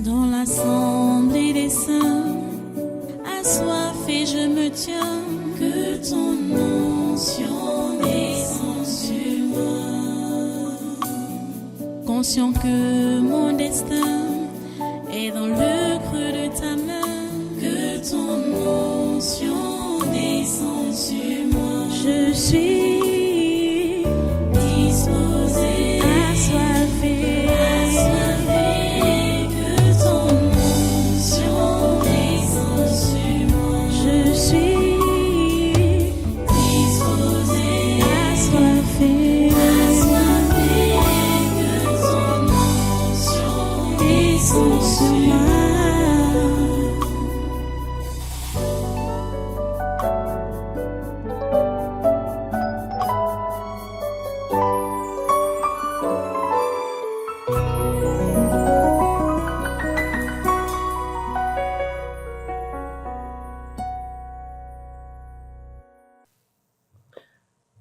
Dans l'assemblée des saints, assoiffé je me tiens, que ton onction descende sur moi. Conscient que mon destin est dans le creux de ta main, que ton onction descende sur moi. Je suis disposé, assoiffé, que ton onction descende sur moi. Je suis disposé, assoiffé, que ton onction descende sur moi.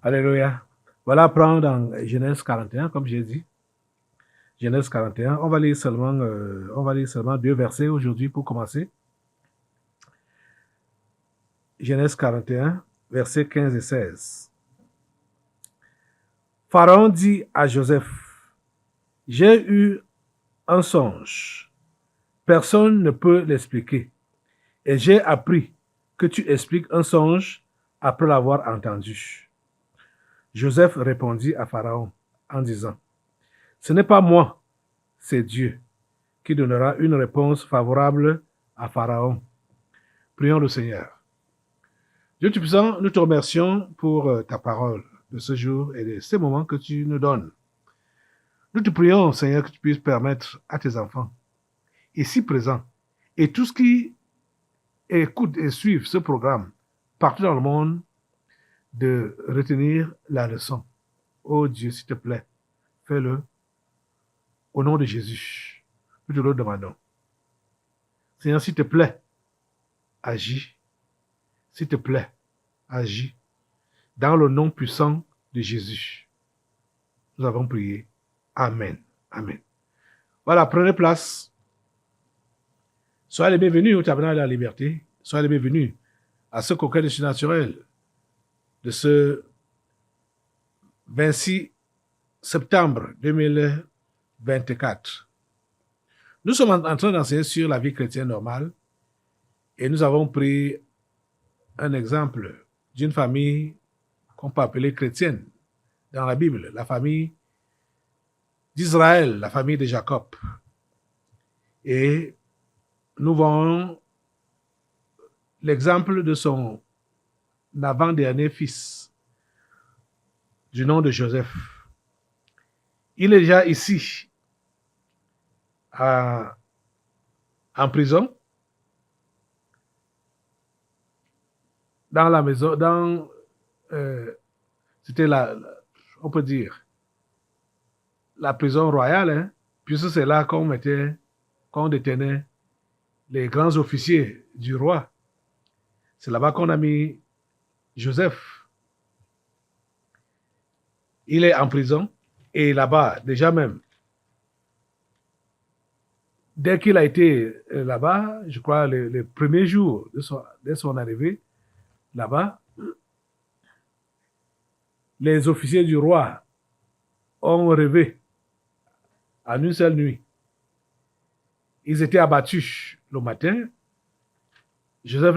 Alléluia. Voilà, prendre dans Genèse 41, comme j'ai dit. Genèse 41. On va lire seulement 2 versets aujourd'hui pour commencer. Genèse 41, versets 15 et 16. Pharaon dit à Joseph, « J'ai eu un songe. Personne ne peut l'expliquer. Et j'ai appris que tu expliques un songe après l'avoir entendu. » Joseph répondit à Pharaon en disant, « Ce n'est pas moi, c'est Dieu qui donnera une réponse favorable à Pharaon. » Prions le Seigneur. Dieu Tout-Puissant, nous te remercions pour ta parole de ce jour et de ces moments que tu nous donnes. Nous te prions, Seigneur, que tu puisses permettre à tes enfants, ici présents, et tous qui écoutent et suivent ce programme partout dans le monde, de retenir la leçon. Oh Dieu, s'il te plaît, fais-le au nom de Jésus. Nous te le demandons. Seigneur, s'il te plaît, agis. S'il te plaît, agis. Dans le nom puissant de Jésus. Nous avons prié. Amen. Amen. Voilà, prenez place. Soyez les bienvenus au tabernacle de la liberté. Soyez les bienvenus à ce congrès de surnaturel de ce 26 septembre 2024. Nous sommes en train d'enseigner sur la vie chrétienne normale et nous avons pris un exemple d'une famille qu'on peut appeler chrétienne dans la Bible, la famille d'Israël, la famille de Jacob. Et nous voyons l'exemple de son l'avant-dernier fils, du nom de Joseph. Il est déjà ici, en prison, dans la maison, c'était on peut dire, la prison royale, hein, puisque c'est là qu'on détenait les grands officiers du roi. C'est là-bas qu'on a mis Joseph. Il est en prison et là-bas, déjà même, dès qu'il a été là-bas, je crois les premiers jours de son arrivée là-bas, les officiers du roi ont rêvé en une seule nuit. Ils étaient abattus le matin. Joseph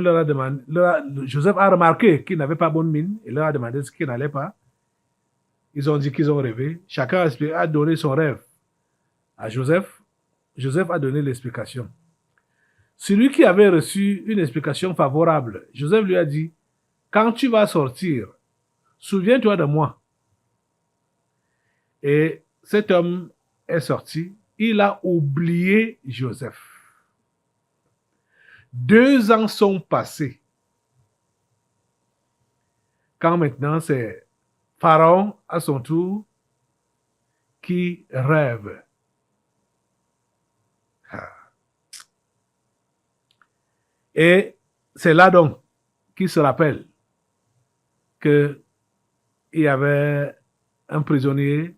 a remarqué qu'ils n'avaient pas bonne mine. Il leur a demandé ce qui n'allait pas. Ils ont dit qu'ils ont rêvé. Chacun a donné son rêve à Joseph. Joseph a donné l'explication. Celui qui avait reçu une explication favorable, Joseph lui a dit, « Quand tu vas sortir, souviens-toi de moi. » Et cet homme est sorti. Il a oublié Joseph. 2 ans sont passés. Quand maintenant c'est Pharaon à son tour qui rêve. Et c'est là donc qu'il se rappelle qu'il y avait un prisonnier,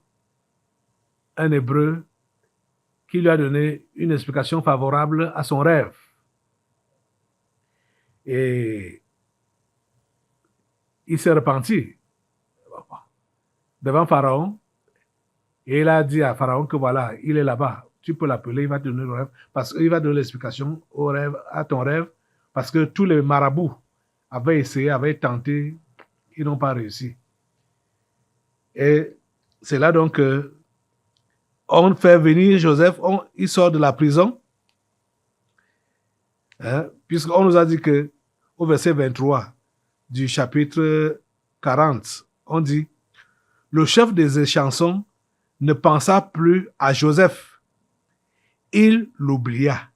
un Hébreu, qui lui a donné une explication favorable à son rêve. Et il s'est repenti devant Pharaon et il a dit à Pharaon que voilà, il est là-bas. Tu peux l'appeler, il va te donner le rêve, parce qu'il va donner l'explication au rêve, à ton rêve, parce que tous les marabouts avaient essayé, avaient tenté, ils n'ont pas réussi. Et c'est là donc que on fait venir Joseph, il sort de la prison, hein, puisqu'on nous a dit que au verset 23 du chapitre 40, on dit, le chef des échansons ne pensa plus à Joseph. Il l'oublia.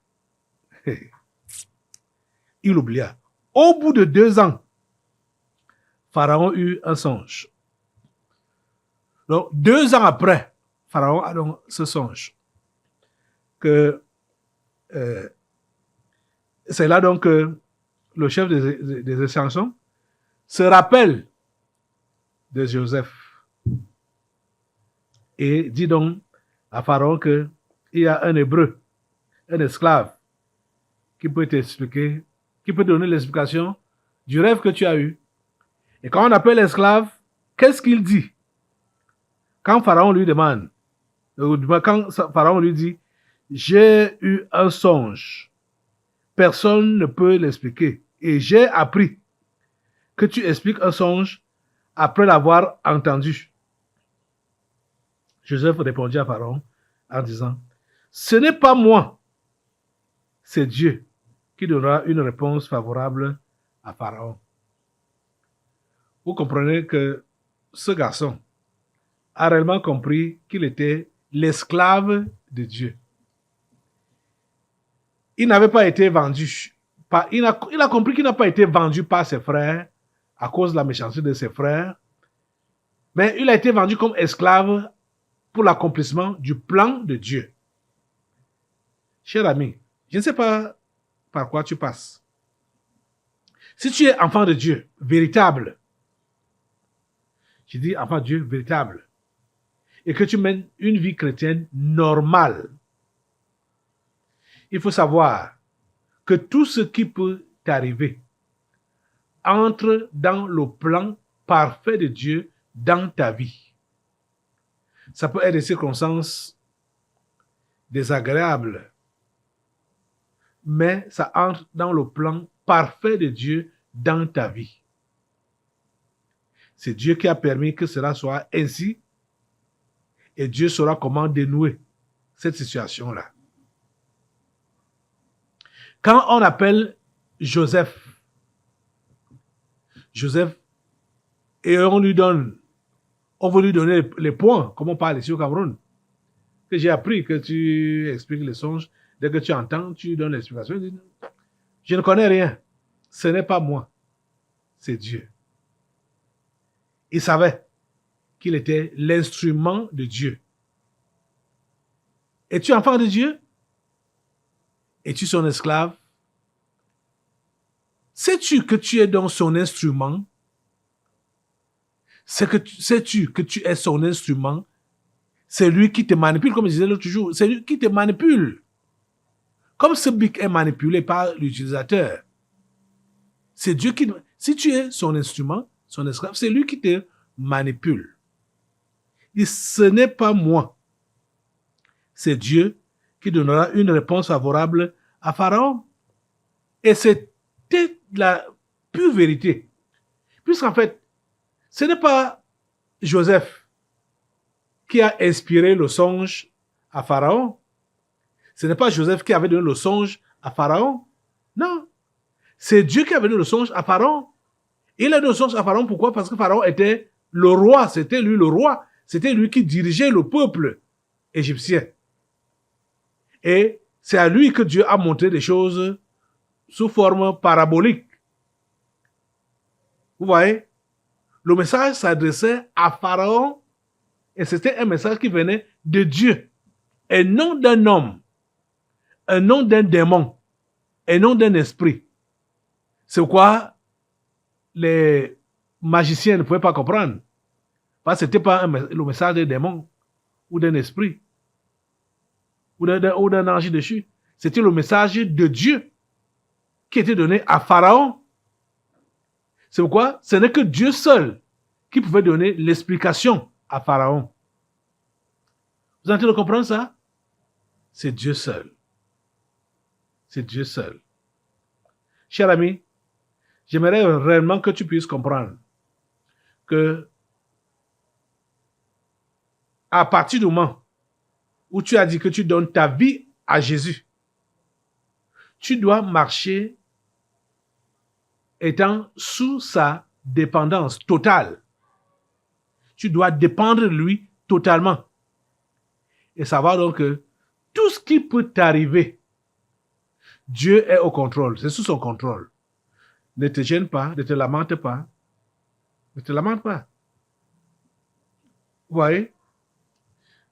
Il l'oublia. Au bout de 2 ans, Pharaon eut un songe. Donc, 2 ans après, Pharaon a donc ce songe. Que c'est là donc que le chef des échansons se rappelle de Joseph. Et dit donc à Pharaon qu'il y a un Hébreu, un esclave, qui peut t'expliquer, qui peut donner l'explication du rêve que tu as eu. Et quand on appelle l'esclave, qu'est-ce qu'il dit? Quand Pharaon lui demande, quand Pharaon lui dit, j'ai eu un songe, personne ne peut l'expliquer. Et j'ai appris que tu expliques un songe après l'avoir entendu. Joseph répondit à Pharaon en disant, ce n'est pas moi, c'est Dieu qui donnera une réponse favorable à Pharaon. Vous comprenez que ce garçon a réellement compris qu'il était l'esclave de Dieu. Il n'avait pas été vendu. Il a compris qu'il n'a pas été vendu par ses frères à cause de la méchanceté de ses frères, mais il a été vendu comme esclave pour l'accomplissement du plan de Dieu. Cher ami, je ne sais pas par quoi tu passes. Si tu es enfant de Dieu, véritable, je dis enfant de Dieu, véritable, et que tu mènes une vie chrétienne normale, il faut savoir que tout ce qui peut t'arriver entre dans le plan parfait de Dieu dans ta vie. Ça peut être des circonstances désagréables, mais ça entre dans le plan parfait de Dieu dans ta vie. C'est Dieu qui a permis que cela soit ainsi, et Dieu saura comment dénouer cette situation-là. Quand on appelle Joseph, et on veut lui donner les points, comme on parle ici au Cameroun, que j'ai appris que tu expliques les songes, dès que tu entends, tu donnes l'explication. Je ne connais rien, ce n'est pas moi, c'est Dieu. Il savait qu'il était l'instrument de Dieu. Es-tu enfant de Dieu? Es-tu son esclave? Sais-tu que tu es donc son instrument? Sais-tu que tu es son instrument? C'est lui qui te manipule, comme je disais l'autre jour. C'est lui qui te manipule. Comme ce bic est manipulé par l'utilisateur. C'est Dieu qui... Si tu es son instrument, son esclave, c'est lui qui te manipule. Et ce n'est pas moi. C'est Dieu qui donnera une réponse favorable à Pharaon. Et c'était la pure vérité. Puisqu'en fait, ce n'est pas Joseph qui a inspiré le songe à Pharaon. Ce n'est pas Joseph qui avait donné le songe à Pharaon. Non. C'est Dieu qui avait donné le songe à Pharaon. Il a donné le songe à Pharaon. Pourquoi? Parce que Pharaon était le roi. C'était lui le roi. C'était lui qui dirigeait le peuple égyptien. Et c'est à lui que Dieu a montré des choses sous forme parabolique. Vous voyez? Le message s'adressait à Pharaon et c'était un message qui venait de Dieu et non d'un homme, et non d'un démon, et non d'un esprit. C'est pourquoi les magiciens ne pouvaient pas comprendre. Parce que ce n'était pas le message d'un démon ou d'un esprit. ou d'un ange déchu. C'était le message de Dieu qui était donné à Pharaon. C'est pourquoi ce n'est que Dieu seul qui pouvait donner l'explication à Pharaon. Vous êtes en train de comprendre ça? C'est Dieu seul. C'est Dieu seul. Cher ami, j'aimerais réellement que tu puisses comprendre que à partir du moment où tu as dit que tu donnes ta vie à Jésus, tu dois marcher étant sous sa dépendance totale. Tu dois dépendre de lui totalement. Et savoir donc que tout ce qui peut t'arriver, Dieu est au contrôle, c'est sous son contrôle. Ne te gêne pas, ne te lamente pas. Ne te lamente pas. Vous voyez?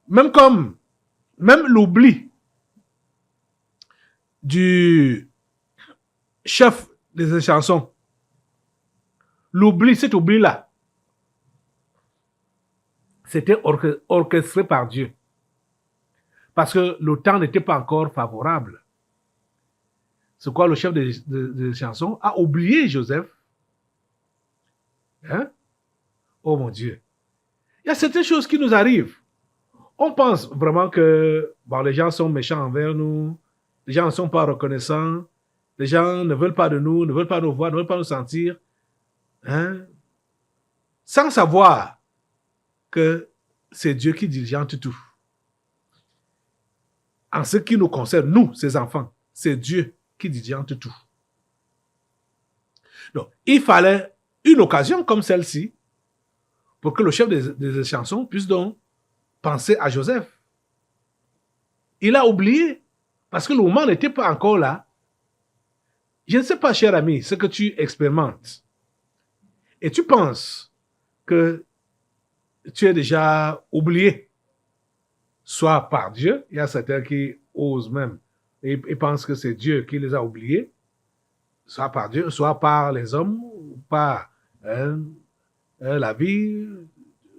Même l'oubli du chef des chansons, cet oubli-là, c'était orchestré par Dieu. Parce que le temps n'était pas encore favorable. C'est quoi le chef des chansons a oublié Joseph. Hein? Oh mon Dieu. Il y a certaines choses qui nous arrivent. On pense vraiment que les gens sont méchants envers nous, les gens ne sont pas reconnaissants, les gens ne veulent pas de nous, ne veulent pas nous voir, ne veulent pas nous sentir. Hein? Sans savoir que c'est Dieu qui dirige tout. En ce qui nous concerne, nous, ses enfants, c'est Dieu qui dirige tout. Donc, il fallait une occasion comme celle-ci pour que le chef des chansons puisse donc penser à Joseph. Il a oublié parce que le moment n'était pas encore là. Je ne sais pas, cher ami, ce que tu expérimentes. Et tu penses que tu es déjà oublié, soit par Dieu, il y a certains qui osent même, et pensent que c'est Dieu qui les a oubliés, soit par Dieu, soit par les hommes, ou par la vie.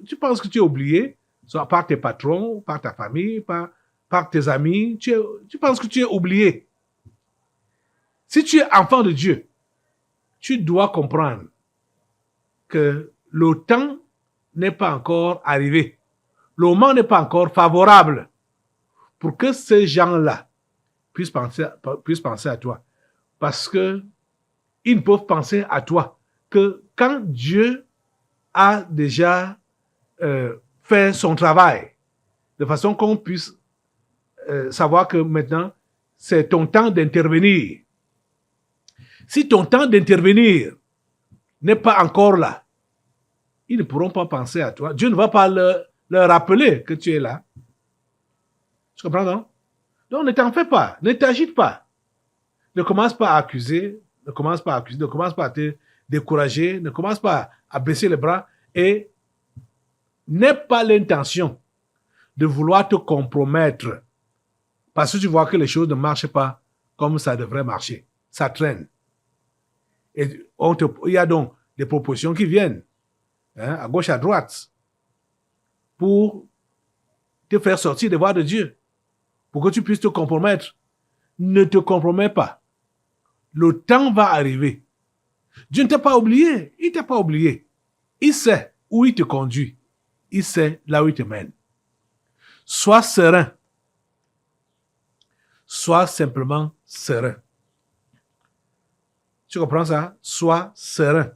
Tu penses que tu es oublié, soit par tes patrons, par ta famille, par tes amis, tu penses que tu es oublié. Si tu es enfant de Dieu, tu dois comprendre que le temps n'est pas encore arrivé. Le moment n'est pas encore favorable pour que ces gens-là puissent penser à toi. Parce que ils ne peuvent penser à toi que quand Dieu a déjà fait son travail, de façon qu'on puisse savoir que maintenant, c'est ton temps d'intervenir. Si ton temps d'intervenir n'est pas encore là, ils ne pourront pas penser à toi. Dieu ne va pas leur rappeler que tu es là. Tu comprends, non? Donc, ne t'en fais pas. Ne t'agite pas. Ne commence pas à accuser. Ne commence pas à te décourager. Ne commence pas à baisser les bras. Et n'aie pas l'intention de vouloir te compromettre parce que tu vois que les choses ne marchent pas comme ça devrait marcher. Ça traîne. Et il y a donc des propositions qui viennent, à gauche, à droite, pour te faire sortir des voies de Dieu, pour que tu puisses te compromettre. Ne te compromets pas. Le temps va arriver. Dieu ne t'a pas oublié. Il ne t'a pas oublié. Il sait où il te conduit. Il sait là où il te mène. Sois serein. Sois simplement serein. Tu comprends ça? Sois serein.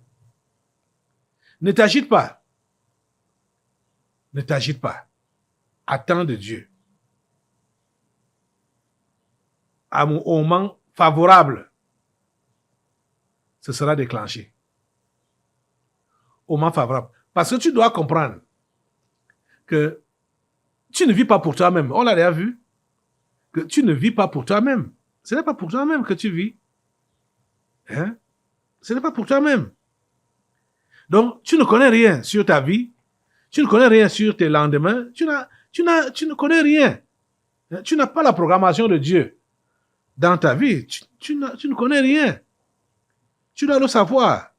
Ne t'agite pas. Ne t'agite pas. Attends de Dieu. Au moment favorable, ce sera déclenché. Au moment favorable. Parce que tu dois comprendre que tu ne vis pas pour toi-même. On l'a déjà vu. Que tu ne vis pas pour toi-même. Ce n'est pas pour toi-même que tu vis. Hein? Ce n'est pas pour toi-même. Donc, tu ne connais rien sur ta vie. Tu ne connais rien sur tes lendemains. Tu ne connais rien. Tu n'as pas la programmation de Dieu dans ta vie. Tu ne connais rien. Tu dois le savoir.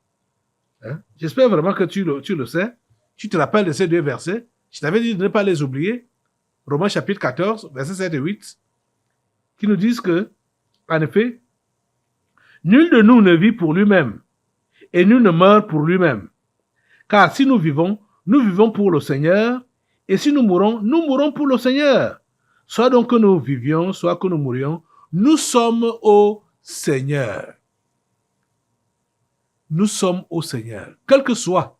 Hein? J'espère vraiment que tu le sais. Tu te rappelles de ces deux versets. Je t'avais dit de ne pas les oublier. Romains chapitre 14, versets 7 et 8. qui nous disent que, en effet, nul de nous ne vit pour lui-même et nul ne meurt pour lui-même. Car si nous vivons pour le Seigneur, et si nous mourrons pour le Seigneur. Soit donc que nous vivions, soit que nous mourions, nous sommes au Seigneur. Nous sommes au Seigneur. Quelle que soit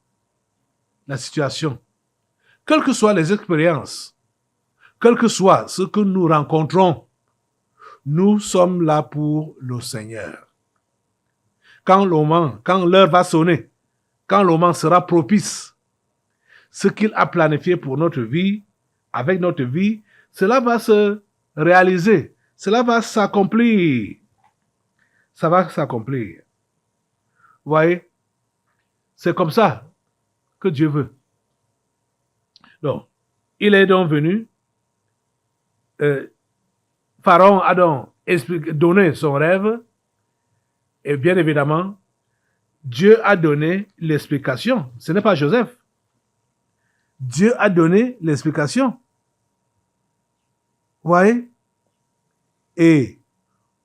la situation, quelles que soient les expériences, quel que soit ce que nous rencontrons, nous sommes là pour le Seigneur. Quand l'heure va sonner, quand le moment sera propice, ce qu'il a planifié pour notre vie, avec notre vie, cela va se réaliser, cela va s'accomplir. Ça va s'accomplir. Vous voyez, c'est comme ça que Dieu veut. Donc, il est donc venu, Pharaon a donc donné son rêve, et bien évidemment, Dieu a donné l'explication. Ce n'est pas Joseph. Dieu a donné l'explication. Vous voyez? Et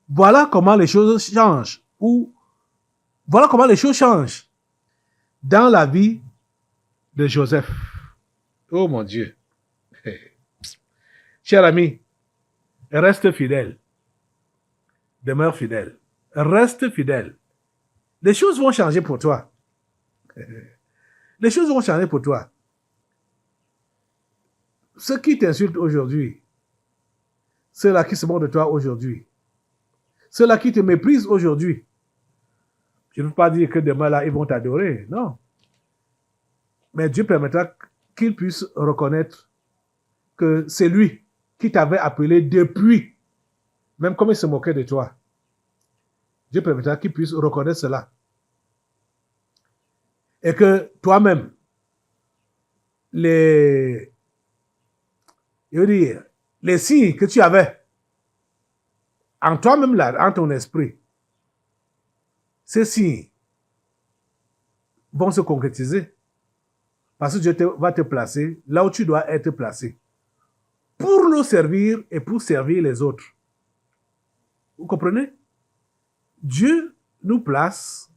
voilà comment les choses changent. Voilà comment les choses changent dans la vie de Joseph. Oh mon Dieu. Cher ami, reste fidèle. Demeure fidèle. Reste fidèle. Les choses vont changer pour toi. Les choses vont changer pour toi. Ceux qui t'insultent aujourd'hui, ceux-là qui se moquent de toi aujourd'hui, ceux-là qui te méprisent aujourd'hui, je ne veux pas dire que demain là, ils vont t'adorer, non. Mais Dieu permettra qu'ils puissent reconnaître que c'est lui qui t'avait appelé depuis, même comme il se moquait de toi. Dieu permettra qu'ils puissent reconnaître cela. Et que toi-même, les signes que tu avais en toi-même là, en ton esprit, ces signes vont se concrétiser parce que Dieu va te placer là où tu dois être placé pour le servir et pour servir les autres. Vous comprenez? Dieu nous place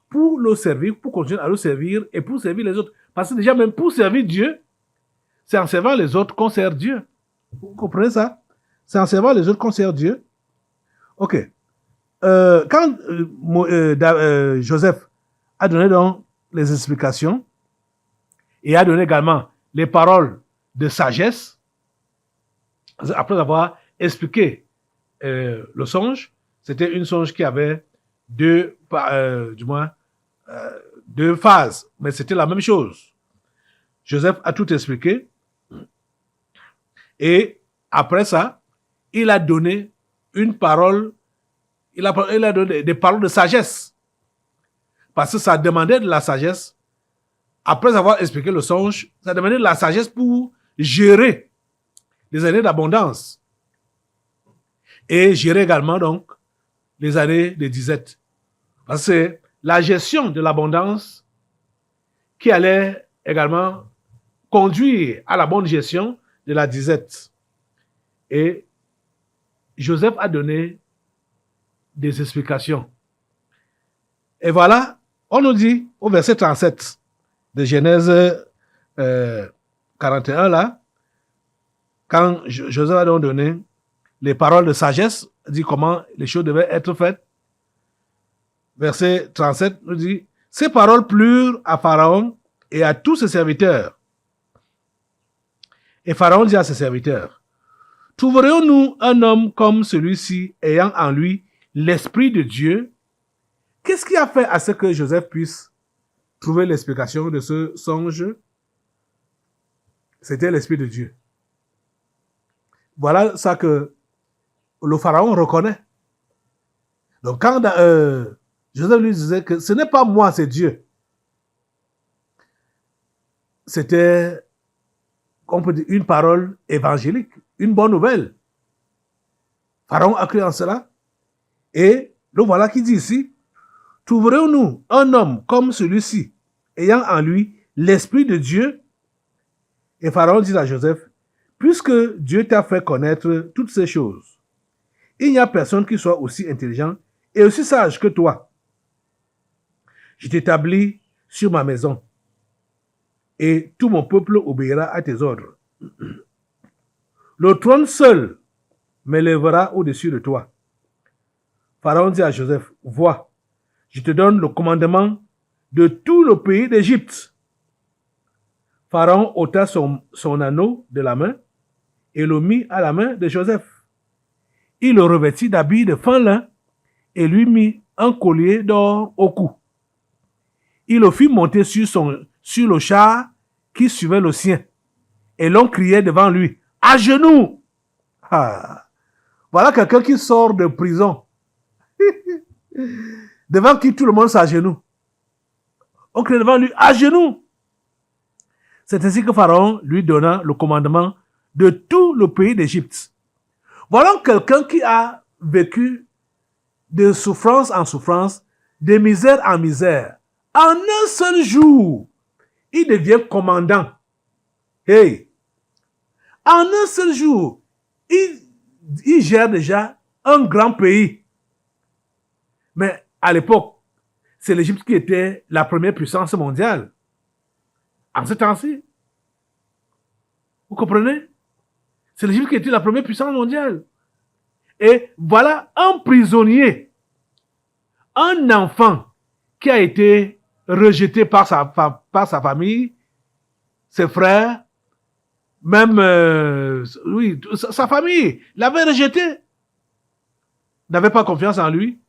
pour le servir, pour continuer à le servir et pour servir les autres. Parce que déjà même pour servir Dieu, c'est en servant les autres qu'on sert Dieu. Vous comprenez ça? C'est en servant les autres qu'on sert Dieu. Ok. Quand Joseph a donné donc les explications et a donné également les paroles de sagesse, après avoir expliqué le songe, c'était une songe qui avait deux phases, mais c'était la même chose. Joseph a tout expliqué et après ça, il a donné une parole, il a donné des paroles de sagesse parce que ça demandait de la sagesse. Après avoir expliqué le songe, ça demandait de la sagesse pour gérer les années d'abondance et gérer également donc les années de disette. Parce que c'est la gestion de l'abondance qui allait également conduire à la bonne gestion de la disette. Et Joseph a donné des explications. Et voilà, on nous dit au verset 37 de Genèse 41 là, quand Joseph a donc donné les paroles de sagesse, dit comment les choses devaient être faites. Verset 37 nous dit, ces paroles plurent à Pharaon et à tous ses serviteurs. Et Pharaon dit à ses serviteurs, trouverions-nous un homme comme celui-ci ayant en lui l'Esprit de Dieu? Qu'est-ce qui a fait à ce que Joseph puisse trouver l'explication de ce songe? C'était l'Esprit de Dieu. Voilà ça que le Pharaon reconnaît. Donc quand Joseph lui disait que ce n'est pas moi, c'est Dieu. C'était, on peut dire, une parole évangélique, une bonne nouvelle. Pharaon a cru en cela. Et le voilà qui dit ici, trouverons-nous un homme comme celui-ci, ayant en lui l'Esprit de Dieu? Et Pharaon dit à Joseph, puisque Dieu t'a fait connaître toutes ces choses, il n'y a personne qui soit aussi intelligent et aussi sage que toi. Je t'établis sur ma maison et tout mon peuple obéira à tes ordres. Le trône seul m'élèvera au-dessus de toi. Pharaon dit à Joseph, vois, je te donne le commandement de tout le pays d'Égypte. Pharaon ôta son anneau de la main et le mit à la main de Joseph. Il le revêtit d'habits de fin lin et lui mit un collier d'or au cou. Il le fit monter sur le char qui suivait le sien. Et l'on criait devant lui, à genoux. Ah, voilà quelqu'un qui sort de prison, devant qui tout le monde s'agenouille. On criait devant lui, à genoux. C'est ainsi que Pharaon lui donna le commandement de tout le pays d'Égypte. Voilà quelqu'un qui a vécu de souffrance en souffrance, de misère en misère. En un seul jour, il devient commandant. Hey! En un seul jour, il gère déjà un grand pays. Mais à l'époque, c'est l'Égypte qui était la première puissance mondiale. En ce temps-ci. Vous comprenez? C'est l'Égypte qui était la première puissance mondiale. Et voilà un prisonnier, un enfant qui a été rejeté par sa famille, ses frères, même sa famille l'avait rejeté, n'avait pas confiance en lui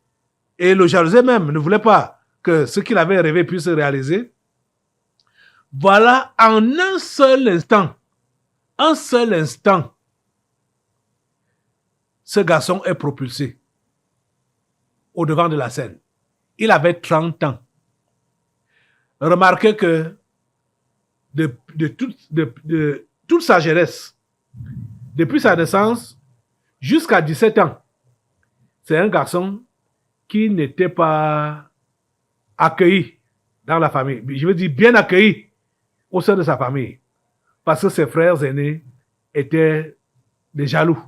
et le jalousait même, ne voulait pas que ce qu'il avait rêvé puisse se réaliser. Voilà, en un seul instant, ce garçon est propulsé au devant de la scène. Il avait 30 ans. Remarquez que de toute sa jeunesse, depuis sa naissance jusqu'à 17 ans, c'est un garçon qui n'était pas accueilli dans la famille. Je veux dire bien accueilli au sein de sa famille. Parce que ses frères aînés étaient des jaloux.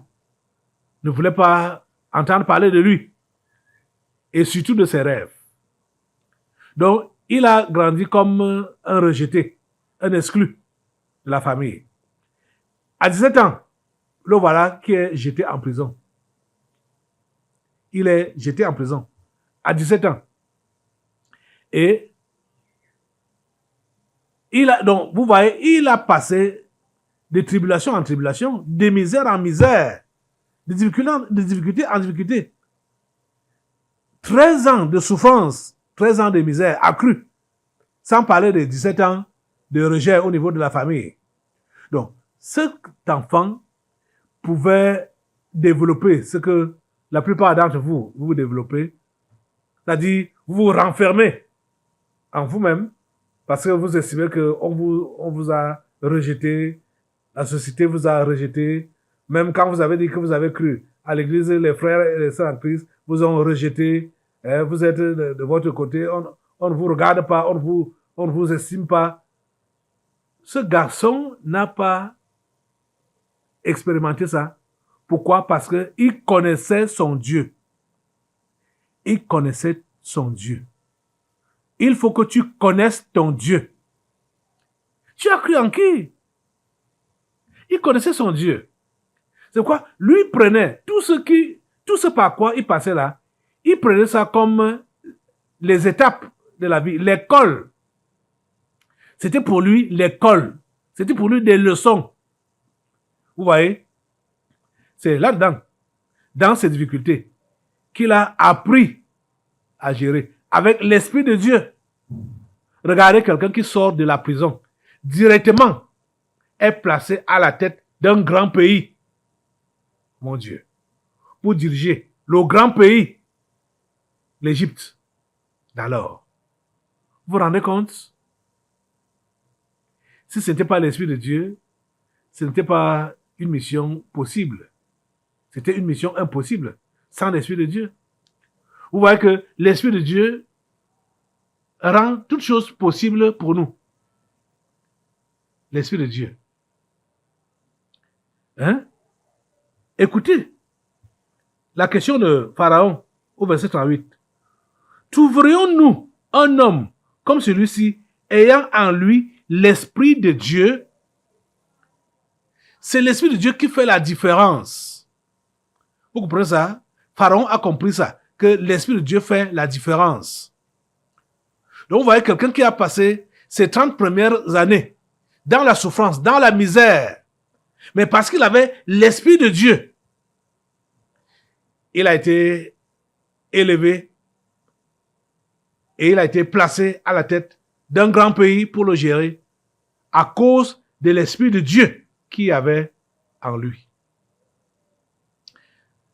Ne voulaient pas entendre parler de lui. Et surtout de ses rêves. Donc, il a grandi comme un rejeté, un exclu de la famille. À 17 ans, le voilà qui est jeté en prison. Il est jeté en prison à 17 ans. Et donc, vous voyez, il a passé de tribulation en tribulation, de misère en misère, de difficulté en difficulté. 13 ans de souffrance, 13 ans de misère accrue, sans parler de 17 ans de rejet au niveau de la famille. Donc, cet enfant pouvait développer ce que la plupart d'entre vous développez, c'est-à-dire vous vous renfermez en vous-même parce que vous estimez qu'on vous a rejeté, la société vous a rejeté, même quand vous avez dit que vous avez cru à l'église, les frères et les sœurs en Christ vous ont rejeté, vous êtes de votre côté, on ne vous regarde pas, on ne vous estime pas. Ce garçon n'a pas expérimenté ça. Pourquoi? Parce qu'il connaissait son Dieu. Il connaissait son Dieu. Il faut que tu connaisses ton Dieu. Tu as cru en qui? Il connaissait son Dieu. C'est quoi? Lui prenait tout ce par quoi il passait là, il prenait ça comme les étapes de la vie, l'école. C'était pour lui l'école. C'était pour lui des leçons. Vous voyez? C'est là-dedans, dans ces difficultés, qu'il a appris à gérer avec l'Esprit de Dieu. Regardez quelqu'un qui sort de la prison, directement, est placé à la tête d'un grand pays. Mon Dieu. Pour diriger le grand pays, l'Égypte, d'alors. Vous vous rendez compte? Si ce n'était pas l'Esprit de Dieu, ce n'était pas une mission possible. C'était une mission impossible sans l'Esprit de Dieu. Vous voyez que l'Esprit de Dieu rend toutes choses possibles pour nous. L'Esprit de Dieu. Hein? Écoutez, la question de Pharaon au verset 38. Trouverions-nous un homme comme celui-ci, ayant en lui l'Esprit de Dieu? C'est l'Esprit de Dieu qui fait la différence. Vous comprenez ça? Pharaon a compris ça, que l'Esprit de Dieu fait la différence. Donc, vous voyez quelqu'un qui a passé ses 30 premières années dans la souffrance, dans la misère, mais parce qu'il avait l'Esprit de Dieu, il a été élevé et il a été placé à la tête d'un grand pays pour le gérer à cause de l'Esprit de Dieu qu'il avait en lui.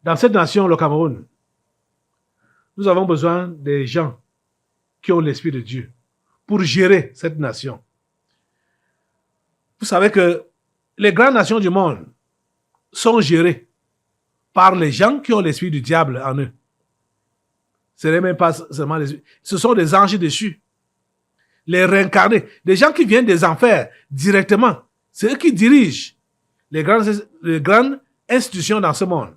Dans cette nation, le Cameroun, nous avons besoin des gens qui ont l'Esprit de Dieu pour gérer cette nation. Vous savez que les grandes nations du monde sont gérées par les gens qui ont l'esprit du diable en eux. Ce n'est même pas seulement ce sont des anges déchus, les réincarnés, des gens qui viennent des enfers directement. C'est eux qui dirigent les grandes institutions dans ce monde,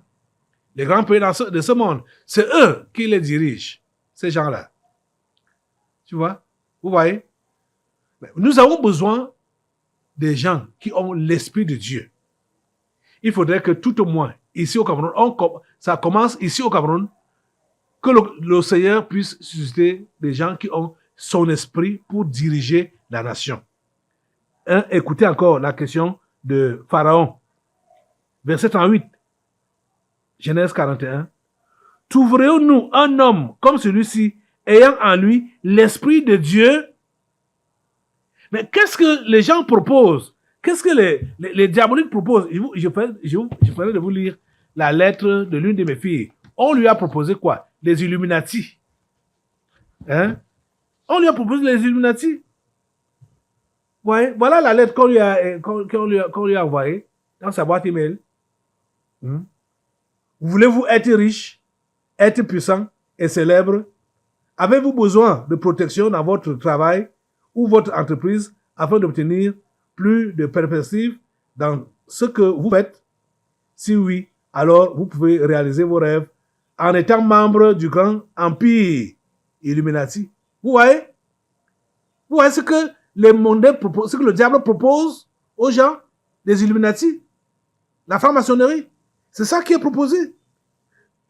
les grands pays de ce monde. C'est eux qui les dirigent, ces gens-là. Tu vois? Vous voyez? Nous avons besoin des gens qui ont l'Esprit de Dieu. Il faudrait que tout au moins, ici au Cameroun, ça commence ici au Cameroun, que le Seigneur puisse susciter des gens qui ont son esprit pour diriger la nation. Écoutez encore la question de Pharaon. Verset 38. Genèse 41. Trouverions-nous un homme comme celui-ci, ayant en lui l'Esprit de Dieu? Mais qu'est-ce que les gens proposent? Qu'est-ce que les diaboliques proposent? Je ferai de vous lire la lettre de l'une de mes filles. On lui a proposé quoi? Les Illuminati. Hein? On lui a proposé les Illuminati. Ouais, voilà la lettre qu'on lui a envoyée dans sa boîte email. Voulez-vous être riche, être puissant et célèbre? Avez-vous besoin de protection dans votre travail ou votre entreprise afin d'obtenir plus de perspectives dans ce que vous faites? Si oui, alors vous pouvez réaliser vos rêves en étant membre du grand empire Illuminati. Vous voyez? Vous voyez ce que les mondains proposent, ce que le diable propose aux gens, les Illuminati, la franc-maçonnerie. C'est ça qui est proposé.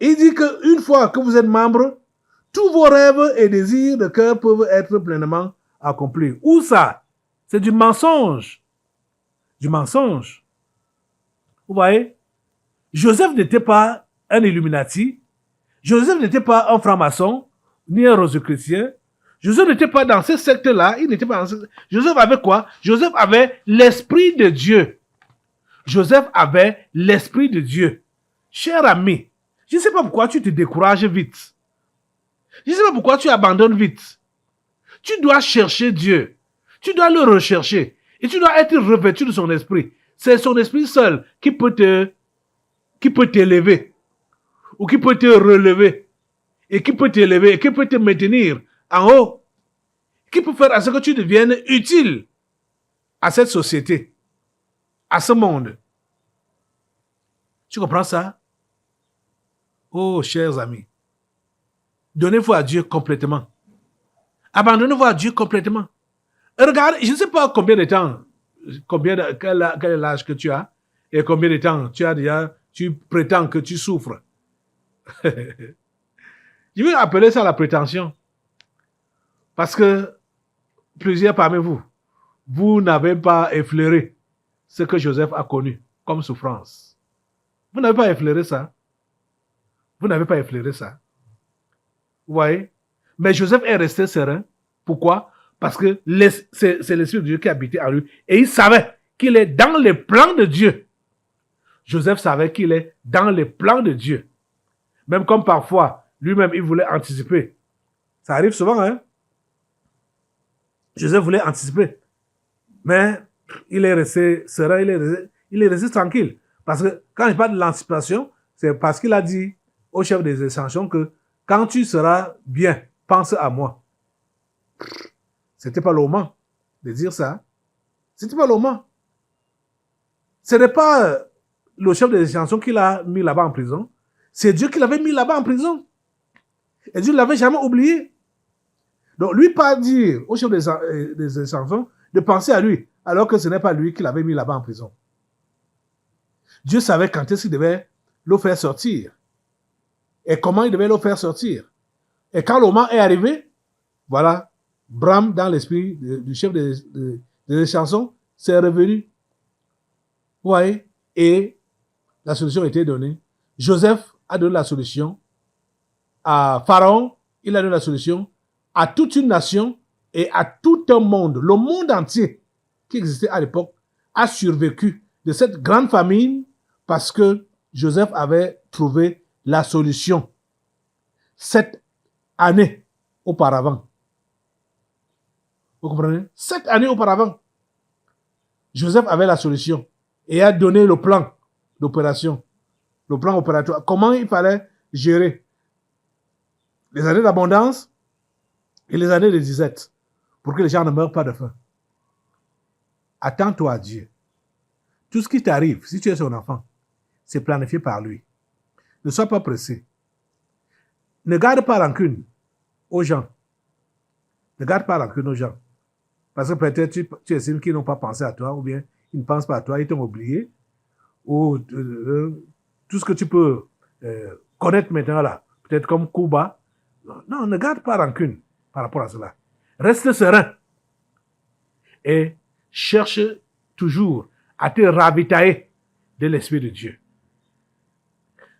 Il dit qu'une fois que vous êtes membre, tous vos rêves et désirs de cœur peuvent être pleinement accomplis. Où ça? C'est du mensonge. Du mensonge. Vous voyez? Joseph n'était pas un Illuminati. Joseph n'était pas un franc-maçon, ni un rosicrucien. Joseph n'était pas dans ce secte-là. Joseph avait quoi? Joseph avait l'Esprit de Dieu. Joseph avait l'Esprit de Dieu. Cher ami, je ne sais pas pourquoi tu te décourages vite. Je ne sais pas pourquoi tu abandonnes vite. Tu dois chercher Dieu. Tu dois le rechercher. Et tu dois être revêtu de son esprit. C'est son esprit seul qui peut t'élever. Ou qui peut te relever. Et qui peut t'élever. Et qui peut te maintenir en haut. Qui peut faire à ce que tu deviennes utile à cette société. À ce monde. Tu comprends ça? Oh, chers amis. Donnez-vous à Dieu complètement. Abandonnez-vous à Dieu complètement. Regarde, je ne sais pas combien de temps, quel est l'âge que tu as, et combien de temps tu prétends que tu souffres. Je vais appeler ça la prétention. Parce que plusieurs parmi vous, vous n'avez pas effleuré ce que Joseph a connu comme souffrance. Vous n'avez pas effleuré ça. Vous n'avez pas effleuré ça. Vous voyez? Mais Joseph est resté serein. Pourquoi? Parce que c'est l'Esprit de Dieu qui habitait en lui. Et il savait qu'il est dans les plans de Dieu. Joseph savait qu'il est dans les plans de Dieu. Même comme parfois, lui-même, il voulait anticiper. Ça arrive souvent, hein? Joseph voulait anticiper. Mais il est resté serein, il est resté tranquille. Parce que quand je parle de l'anticipation, c'est parce qu'il a dit au chef des ascensions que quand tu seras bien, pense à moi. C'était pas le moment de dire ça. C'était pas le moment. Ce n'est pas le chef des ascensions qui l'a mis là-bas en prison. C'est Dieu qui l'avait mis là-bas en prison. Et Dieu ne l'avait jamais oublié. Donc, lui pas dire au chef des enfants de penser à lui, alors que ce n'est pas lui qui l'avait mis là-bas en prison. Dieu savait quand est-ce qu'il devait le faire sortir. Et comment il devait le faire sortir. Et quand le moment est arrivé, voilà, Bram, dans l'esprit du chef des chansons, c'est revenu. Vous voyez? Et la solution a été donnée. Joseph a donné la solution à Pharaon, il a donné la solution à toute une nation et à tout un monde. Le monde entier qui existait à l'époque a survécu de cette grande famine parce que Joseph avait trouvé la solution 7 années auparavant. Vous comprenez? 7 années auparavant, Joseph avait la solution et a donné le plan d'opération, le plan opératoire. Comment il fallait gérer les années d'abondance et les années de disette pour que les gens ne meurent pas de faim. Attends-toi à Dieu. Tout ce qui t'arrive, si tu es son enfant, c'est planifié par lui. Ne sois pas pressé. Ne garde pas rancune aux gens. Ne garde pas rancune aux gens. Parce que peut-être tu estimes qu'ils n'ont pas pensé à toi, ou bien ils ne pensent pas à toi, ils t'ont oublié. Ou tout ce que tu peux connaître maintenant là, peut-être comme Cuba. Non, ne garde pas rancune par rapport à cela. Reste serein. Et cherche toujours à te ravitailler de l'Esprit de Dieu.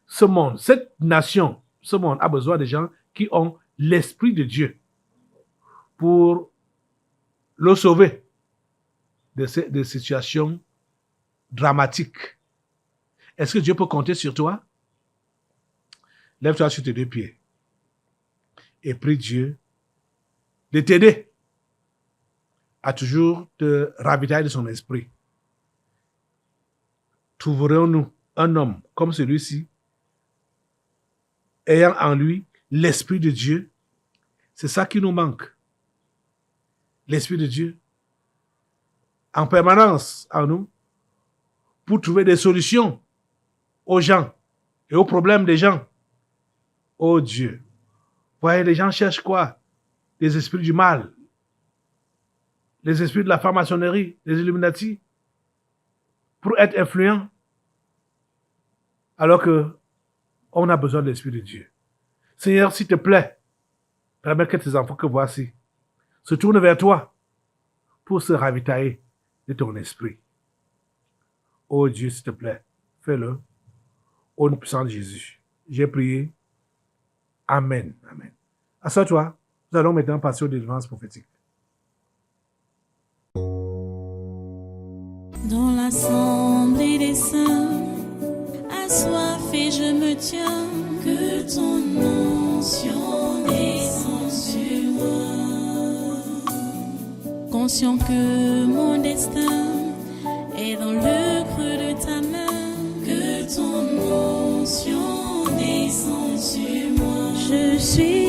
Ce monde, cette nation, ce monde a besoin de gens qui ont l'Esprit de Dieu pour le sauver de situations dramatiques. Est-ce que Dieu peut compter sur toi? Lève-toi sur tes 2 pieds et prie Dieu de t'aider à toujours te ravitailler de son esprit. Trouverons-nous un homme comme celui-ci, ayant en lui l'Esprit de Dieu? C'est ça qui nous manque. L'Esprit de Dieu en permanence en nous pour trouver des solutions aux gens et aux problèmes des gens. Oh Dieu. Voyez, les gens cherchent quoi? Les esprits du mal, les esprits de la franc-maçonnerie, les Illuminati, pour être influents, alors que on a besoin de l'Esprit de Dieu. Seigneur, s'il te plaît, permets que tes enfants que voici se tournent vers toi pour se ravitailler de ton esprit. Oh Dieu, s'il te plaît, fais-le au nom puissant de Jésus. J'ai prié. Amen. Amen. Assois-toi. Nous allons maintenant passer aux délivrances prophétiques. Dans l'assemblée des saints, assoiffé je me tiens, que ton onction descende sur moi. Conscient que mon destin est dans le creux de ta main, que ton onction descende sur moi. Je suis